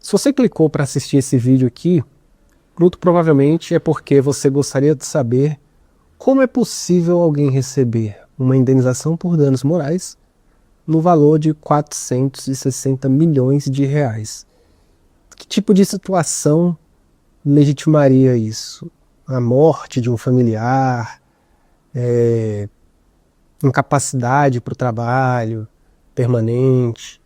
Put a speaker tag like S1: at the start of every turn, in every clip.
S1: Se você clicou para assistir esse vídeo aqui, muito provavelmente é porque você gostaria de saber como é possível alguém receber uma indenização por danos morais no valor de 460 milhões de reais. Que tipo de situação legitimaria isso? A morte de um familiar, incapacidade para o trabalho permanente,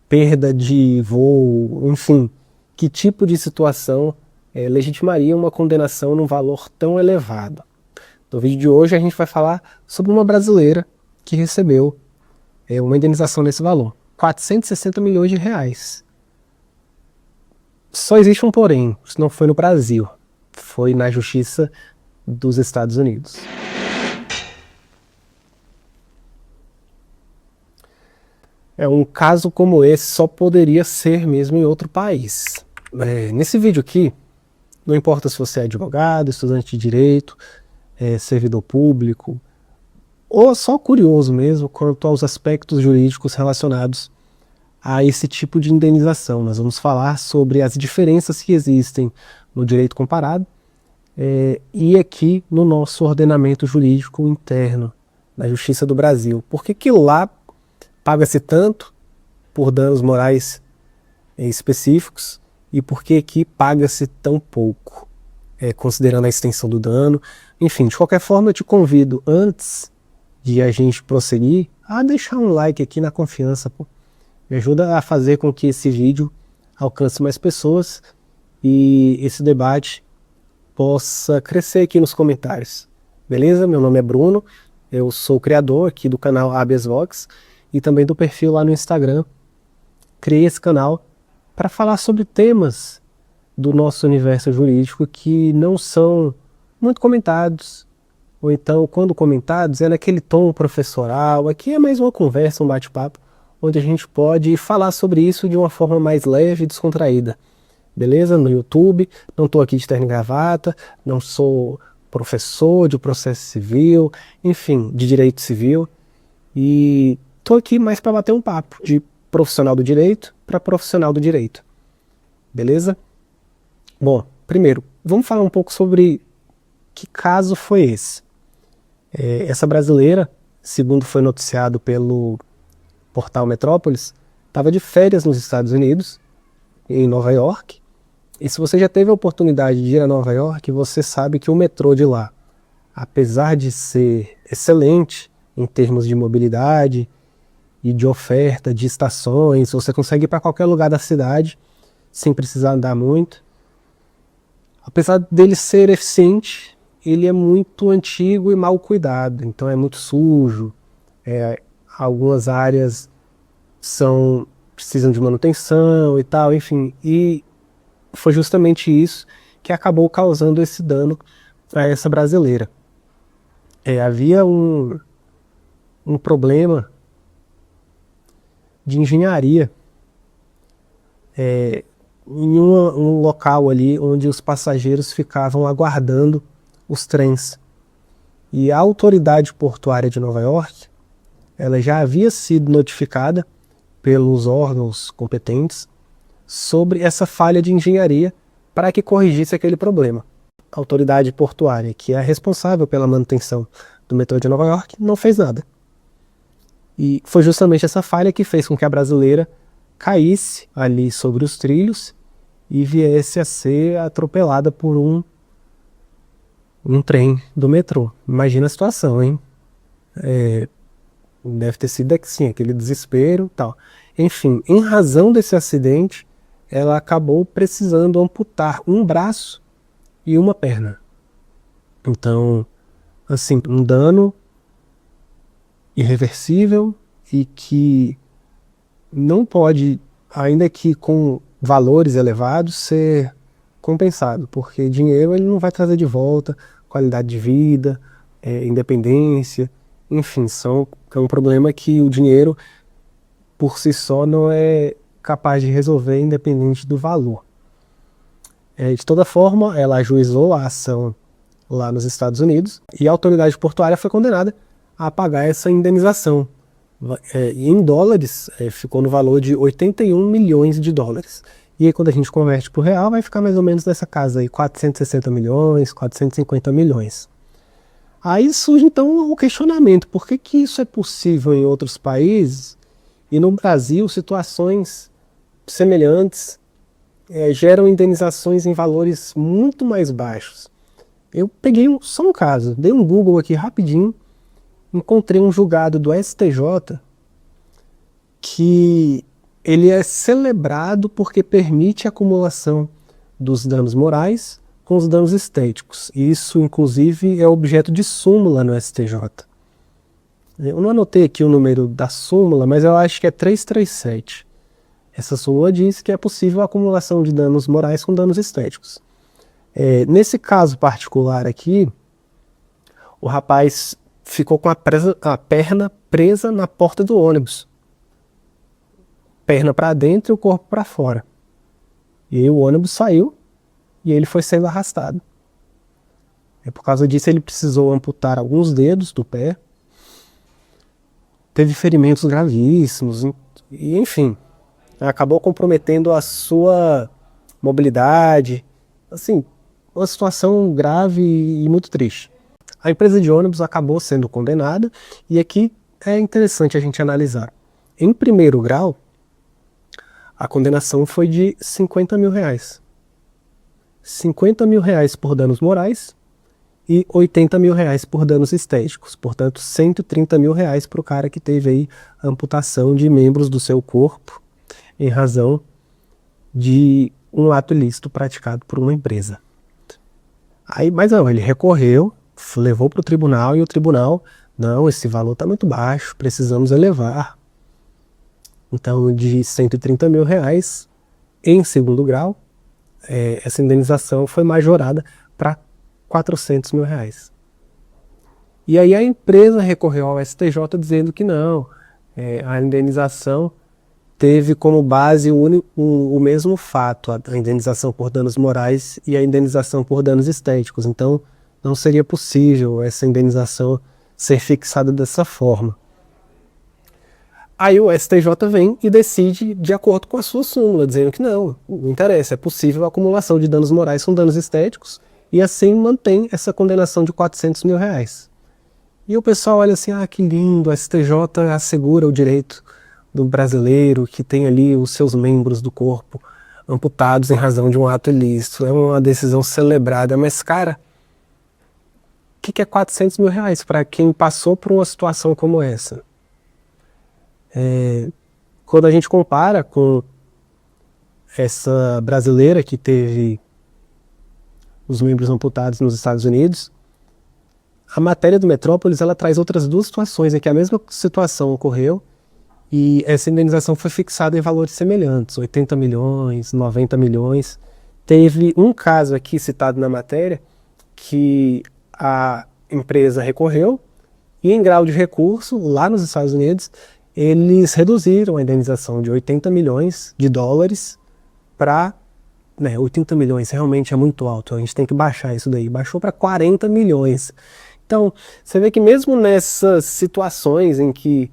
S1: perda de voo, enfim, que tipo de situação legitimaria uma condenação num valor tão elevado? No vídeo de hoje a gente vai falar sobre uma brasileira que recebeu uma indenização nesse valor, 460 milhões de reais. Só existe um porém, isso não foi no Brasil, foi na Justiça dos Estados Unidos. Um caso como esse só poderia ser mesmo em outro país. Nesse vídeo aqui, não importa se você é advogado, estudante de direito, servidor público, ou só curioso mesmo quanto aos aspectos jurídicos relacionados a esse tipo de indenização. Nós vamos falar sobre as diferenças que existem no direito comparado e aqui no nosso ordenamento jurídico interno, na Justiça do Brasil. Por que lá paga-se tanto por danos morais específicos e por que aqui paga-se tão pouco, considerando a extensão do dano? Enfim, de qualquer forma eu te convido, antes de a gente prosseguir, a deixar um like aqui na confiança, pô. Me ajuda a fazer com que esse vídeo alcance mais pessoas e esse debate possa crescer aqui nos comentários. Beleza? Meu nome é Bruno, eu sou o criador aqui do canal Habeas Vox e também do perfil lá no Instagram. Criei esse canal para falar sobre temas do nosso universo jurídico que não são muito comentados, ou então, quando comentados, é naquele tom professoral. Aqui é mais uma conversa, um bate-papo, onde a gente pode falar sobre isso de uma forma mais leve e descontraída. Beleza? No YouTube, não estou aqui de terno e gravata, não sou professor de processo civil, enfim, de direito civil, e estou aqui mais para bater um papo de profissional do direito para profissional do direito. Beleza? Bom, primeiro, vamos falar um pouco sobre que caso foi esse. Essa brasileira, segundo foi noticiado pelo portal Metrópolis, estava de férias nos Estados Unidos, em Nova York, e se você já teve a oportunidade de ir a Nova York, você sabe que o metrô de lá, apesar de ser excelente em termos de mobilidade e de oferta de estações, você consegue ir para qualquer lugar da cidade sem precisar andar muito. Apesar dele ser eficiente, ele é muito antigo e mal cuidado, então é muito sujo, algumas áreas precisam de manutenção e tal, enfim, e foi justamente isso que acabou causando esse dano a essa brasileira. Havia um problema de engenharia em um local ali onde os passageiros ficavam aguardando os trens. E a autoridade portuária de Nova York, ela já havia sido notificada pelos órgãos competentes sobre essa falha de engenharia para que corrigisse aquele problema. A autoridade portuária, que é responsável pela manutenção do metrô de Nova York, não fez nada. E foi justamente essa falha que fez com que a brasileira caísse ali sobre os trilhos e viesse a ser atropelada por um trem do metrô. Imagina a situação, hein? Deve ter sido assim, aquele desespero e tal. Enfim, em razão desse acidente, ela acabou precisando amputar um braço e uma perna. Então, assim, um dano irreversível e que não pode, ainda que com valores elevados, ser compensado, porque dinheiro ele não vai trazer de volta qualidade de vida, independência, enfim, é um problema que o dinheiro por si só não é capaz de resolver, independente do valor. De toda forma, ela ajuizou a ação lá nos Estados Unidos e a autoridade portuária foi condenada a pagar essa indenização. E em dólares, ficou no valor de 81 milhões de dólares. E aí quando a gente converte para o real, vai ficar mais ou menos nessa casa aí, 460 milhões, 450 milhões. Aí surge então o questionamento, por que que isso é possível em outros países e no Brasil situações semelhantes geram indenizações em valores muito mais baixos? Eu peguei só um caso, dei um Google aqui rapidinho, encontrei um julgado do STJ que ele é celebrado porque permite a acumulação dos danos morais com os danos estéticos. Isso, inclusive, é objeto de súmula no STJ. Eu não anotei aqui o número da súmula, mas eu acho que é 337. Essa súmula diz que é possível a acumulação de danos morais com danos estéticos. Nesse caso particular aqui, o rapaz ficou com a perna presa na porta do ônibus. Perna para dentro e o corpo para fora. E aí o ônibus saiu e ele foi sendo arrastado. Por causa disso ele precisou amputar alguns dedos do pé, teve ferimentos gravíssimos, e enfim, acabou comprometendo a sua mobilidade. Assim, uma situação grave e muito triste. A empresa de ônibus acabou sendo condenada, e aqui é interessante a gente analisar. Em primeiro grau, a condenação foi de 50 mil reais. 50 mil reais por danos morais e 80 mil reais por danos estéticos. Portanto, 130 mil reais para o cara que teve aí amputação de membros do seu corpo em razão de um ato ilícito praticado por uma empresa. Mas não, ele recorreu, levou para o tribunal e o tribunal, não, esse valor está muito baixo, precisamos elevar. Então, de 130 mil reais, em segundo grau, essa indenização foi majorada para 400 mil reais. E aí a empresa recorreu ao STJ dizendo que não, a indenização teve como base o mesmo fato, a indenização por danos morais e a indenização por danos estéticos. Então, não seria possível essa indenização ser fixada dessa forma. Aí o STJ vem e decide de acordo com a sua súmula, dizendo que não interessa, é possível a acumulação de danos morais com danos estéticos, e assim mantém essa condenação de 400 mil reais. E o pessoal olha assim, que lindo, o STJ assegura o direito do brasileiro que tem ali os seus membros do corpo amputados em razão de um ato ilícito, é uma decisão celebrada, mas cara, o que é 400 mil reais para quem passou por uma situação como essa? Quando a gente compara com essa brasileira que teve os membros amputados nos Estados Unidos, a matéria do Metrópolis ela traz outras duas situações em que a mesma situação ocorreu e essa indenização foi fixada em valores semelhantes, 80 milhões, 90 milhões. Teve um caso aqui citado na matéria que a empresa recorreu e em grau de recurso, lá nos Estados Unidos, eles reduziram a indenização de 80 milhões de dólares para 80 milhões, realmente é muito alto, a gente tem que baixar isso daí, baixou para 40 milhões. Então, você vê que mesmo nessas situações em que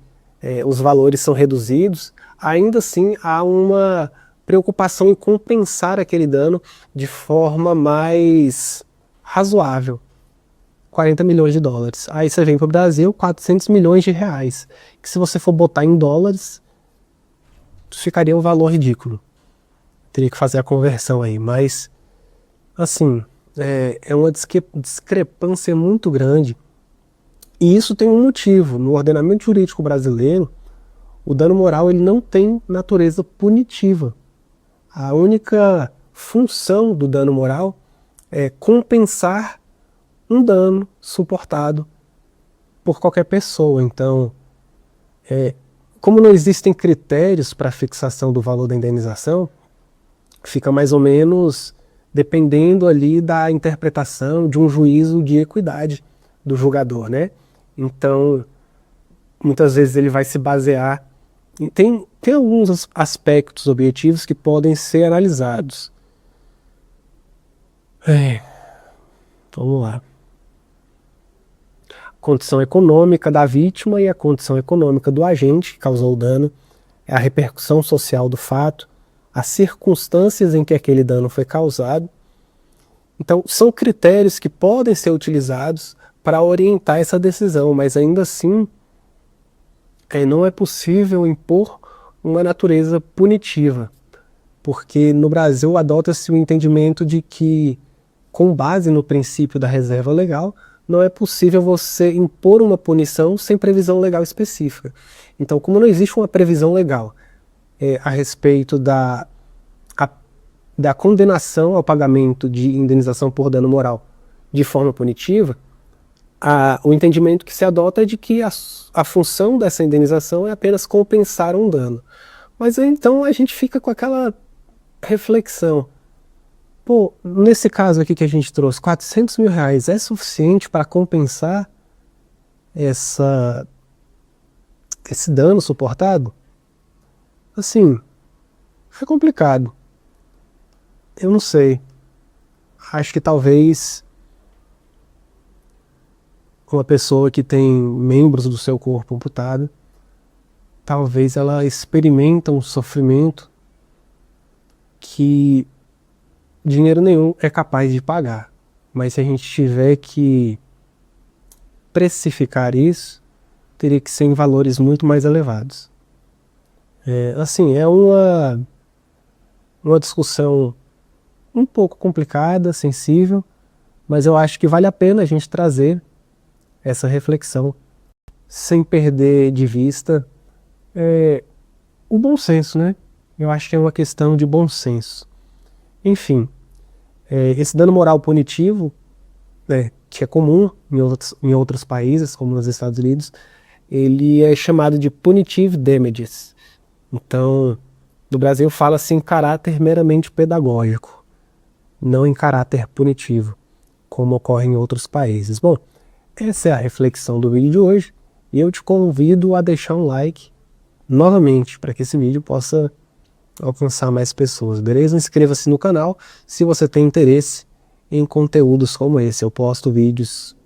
S1: os valores são reduzidos, ainda assim há uma preocupação em compensar aquele dano de forma mais razoável. 40 milhões de dólares. Aí você vem para o Brasil, 400 milhões de reais. Que se você for botar em dólares, ficaria um valor ridículo. Teria que fazer a conversão aí. Mas, assim, é uma discrepância muito grande. E isso tem um motivo. No ordenamento jurídico brasileiro, o dano moral ele não tem natureza punitiva. A única função do dano moral é compensar um dano suportado por qualquer pessoa. Então, como não existem critérios para a fixação do valor da indenização, fica mais ou menos dependendo ali da interpretação de um juízo de equidade do julgador, né? Então, muitas vezes ele vai se basear tem alguns aspectos objetivos que podem ser analisados. Vamos lá. Condição econômica da vítima e a condição econômica do agente que causou o dano, a repercussão social do fato, as circunstâncias em que aquele dano foi causado. Então, são critérios que podem ser utilizados para orientar essa decisão, mas ainda assim não é possível impor uma natureza punitiva, porque no Brasil adota-se o entendimento de que, com base no princípio da reserva legal, não é possível você impor uma punição sem previsão legal específica. Então, como não existe uma previsão legal a respeito da condenação ao pagamento de indenização por dano moral de forma punitiva, o entendimento que se adota é de que a função dessa indenização é apenas compensar um dano. Mas então a gente fica com aquela reflexão. Pô, nesse caso aqui que a gente trouxe, R$400 mil é suficiente para compensar esse dano suportado? Assim, é complicado. Eu não sei. Acho que talvez uma pessoa que tem membros do seu corpo amputado, talvez ela experimenta um sofrimento que dinheiro nenhum é capaz de pagar. Mas se a gente tiver que precificar isso, teria que ser em valores muito mais elevados. Assim, é uma discussão um pouco complicada, sensível, mas eu acho que vale a pena a gente trazer essa reflexão sem perder de vista o bom senso, né? Eu acho que é uma questão de bom senso. Enfim, esse dano moral punitivo, que é comum em outros países, como nos Estados Unidos, ele é chamado de punitive damages. Então, no Brasil fala-se em caráter meramente pedagógico, não em caráter punitivo, como ocorre em outros países. Bom, essa é a reflexão do vídeo de hoje, e eu te convido a deixar um like novamente, para que esse vídeo possa alcançar mais pessoas, beleza? Inscreva-se no canal se você tem interesse em conteúdos como esse. Eu posto vídeos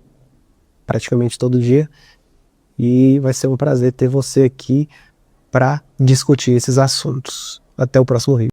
S1: praticamente todo dia, e vai ser um prazer ter você aqui para discutir esses assuntos. Até o próximo vídeo.